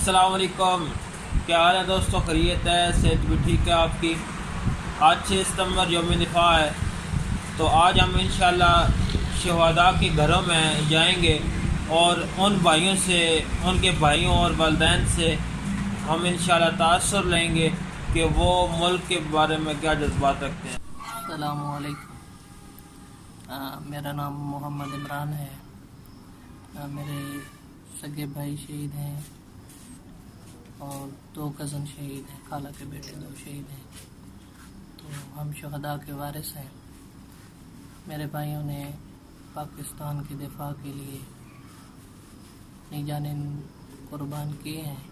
السلام علیکم، کیا حال ہے دوستوں؟ خیریت ہے؟ صحت بھی ٹھیک ہے آپ کی؟ آج 6 ستمبر یوم دفاع ہے، تو آج ہم انشاءاللہ شہداء کے گھروں میں جائیں گے اور ان بھائیوں سے، ان کے بھائیوں اور والدین سے ہم انشاءاللہ تاثر لیں گے کہ وہ ملک کے بارے میں کیا جذبات رکھتے ہیں۔ السلام علیکم، میرا نام محمد عمران ہے۔ میرے سگے بھائی شہید ہیں اور 2 کزن شہید ہیں، خالہ کے بیٹے 2 شہید ہیں، تو ہم شہداء کے وارث ہیں۔ میرے بھائیوں نے پاکستان کی دفاع کے لیے اپنی جانیں قربان کیے ہیں۔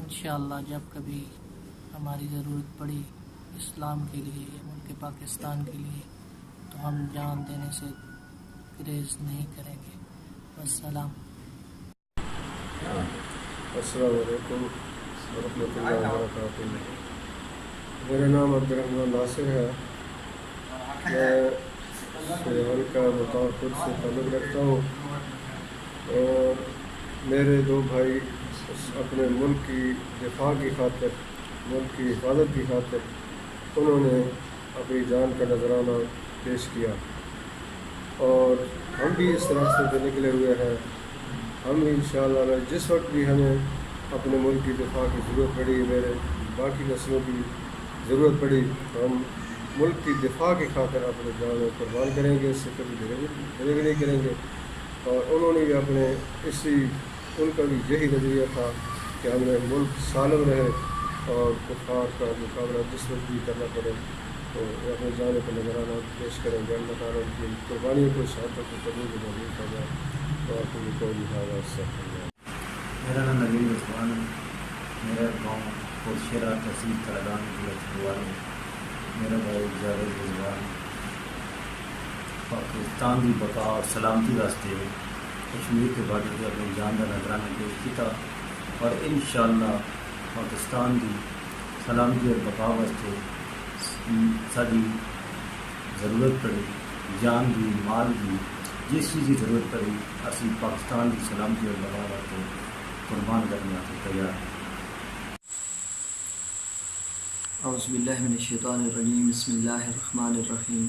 انشاءاللہ جب کبھی ہماری ضرورت پڑی اسلام کے لیے یا ملک پاکستان کے لیے تو ہم جان دینے سے گریز نہیں کریں گے۔ والسلام۔ السلام علیکم ورحمۃ اللہ وبرکاتہ۔ میرا نام عبدالرحمن ناصر ہے۔ میں سیال کا مقام خود سے تعلق رکھتا ہوں، اور میرے 2 بھائی اپنے ملک کی دفاع کی خاطر، ملک کی حفاظت کی خاطر انہوں نے اپنی جان کا نذرانہ پیش کیا، اور ہم بھی اس راستے پہ نکلے ہوئے ہیں۔ ہم انشاءاللہ جس وقت بھی ہمیں اپنے ملک کی دفاع کی ضرورت پڑی، میرے باقی نسلوں کی ضرورت پڑی، تو ہم ملک کی دفاع کی خاطر اپنے جان قربان کریں گے، اس سے کبھی دریغ نہیں کریں گے۔ اور انہوں نے بھی اپنے ان کا بھی یہی نظریہ تھا کہ ہمیں ملک سالم رہے اور کفار کا مقابلہ جس وقت بھی کرنا پڑے تو اپنے جانے کا نذرانہ پیش کریں گے۔ اللہ تعالیٰ ان کی قربانیوں کو شہادت کو قبول کرنے کا جائے اور کوئی لہٰذا اس سے میرا نام نوید عثمان ہے۔ میرا گاؤں کوشیرا تحصیل ترگان ضلع ہے۔ میرا بھائی جاوید رضوان پاکستان کی بقا اور سلامتی واسطے کشمیر کے بارڈر سے اپنی جان کا نذرانہ پیش کیا، اور انشاءاللہ پاکستان کی سلامتی اور بقا واسطے ساری ضرورت پڑی، جان کی، مال کی، جس چیز کی ضرورت پڑی اسی پاکستان کی سلامتی اور بقا واسطے قربان کرنے کے تیار ہیں۔ اعوذ باللہ من الشیطان الرجیم، بسم اللہ الرحمن الرحیم۔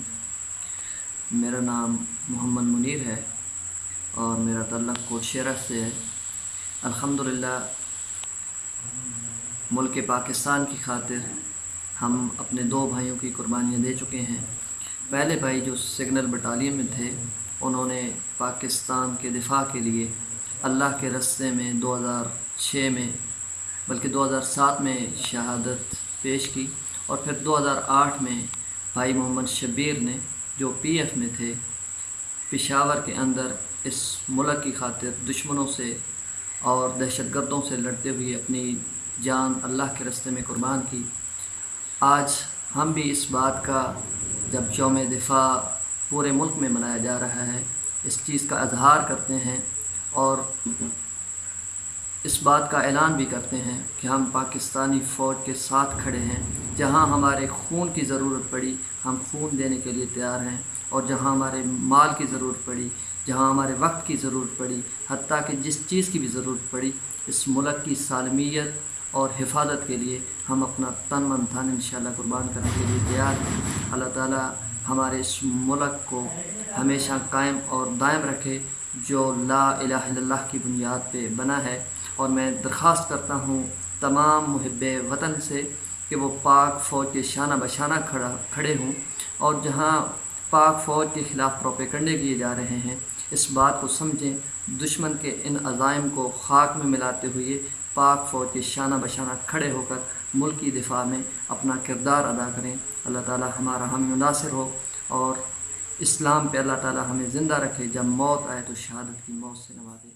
میرا نام محمد منیر ہے اور میرا تعلق کوشیرہ سے ہے۔ الحمدللہ ملک پاکستان کی خاطر ہم اپنے 2 بھائیوں کی قربانیاں دے چکے ہیں۔ پہلے بھائی جو سگنل بٹالین میں تھے، انہوں نے پاکستان کے دفاع کے لیے اللہ کے رستے میں 2006 میں بلکہ 2007 میں شہادت پیش کی، اور پھر 2008 میں بھائی محمد شبیر نے جو PF میں تھے، پشاور کے اندر اس ملک کی خاطر دشمنوں سے اور دہشت گردوں سے لڑتے ہوئے اپنی جان اللہ کے رستے میں قربان کی۔ آج ہم بھی اس بات کا، جب یوم دفاع پورے ملک میں منایا جا رہا ہے، اس چیز کا اظہار کرتے ہیں اور اس بات کا اعلان بھی کرتے ہیں کہ ہم پاکستانی فوج کے ساتھ کھڑے ہیں۔ جہاں ہمارے خون کی ضرورت پڑی ہم خون دینے کے لیے تیار ہیں، اور جہاں ہمارے مال کی ضرورت پڑی، جہاں ہمارے وقت کی ضرورت پڑی، حتیٰ کہ جس چیز کی بھی ضرورت پڑی، اس ملک کی سالمیت اور حفاظت کے لیے ہم اپنا تن من دھن انشاءاللہ قربان کرنے کے لیے تیار ہیں۔ اللہ تعالیٰ ہمارے اس ملک کو ہمیشہ قائم اور دائم رکھے جو لا الہ الا اللہ کی بنیاد پہ بنا ہے، اور میں درخواست کرتا ہوں تمام محب وطن سے کہ وہ پاک فوج کے شانہ بشانہ کھڑے ہوں، اور جہاں پاک فوج کے خلاف پروپیگنڈے کیے جا رہے ہیں اس بات کو سمجھیں، دشمن کے ان عزائم کو خاک میں ملاتے ہوئے پاک فوج کے شانہ بشانہ کھڑے ہو کر ملک کی دفاع میں اپنا کردار ادا کریں۔ اللہ تعالی ہمارا ہم ناصر ہو، اور اسلام پہ اللہ تعالی ہمیں زندہ رکھے، جب موت آئے تو شہادت کی موت سے نوازے۔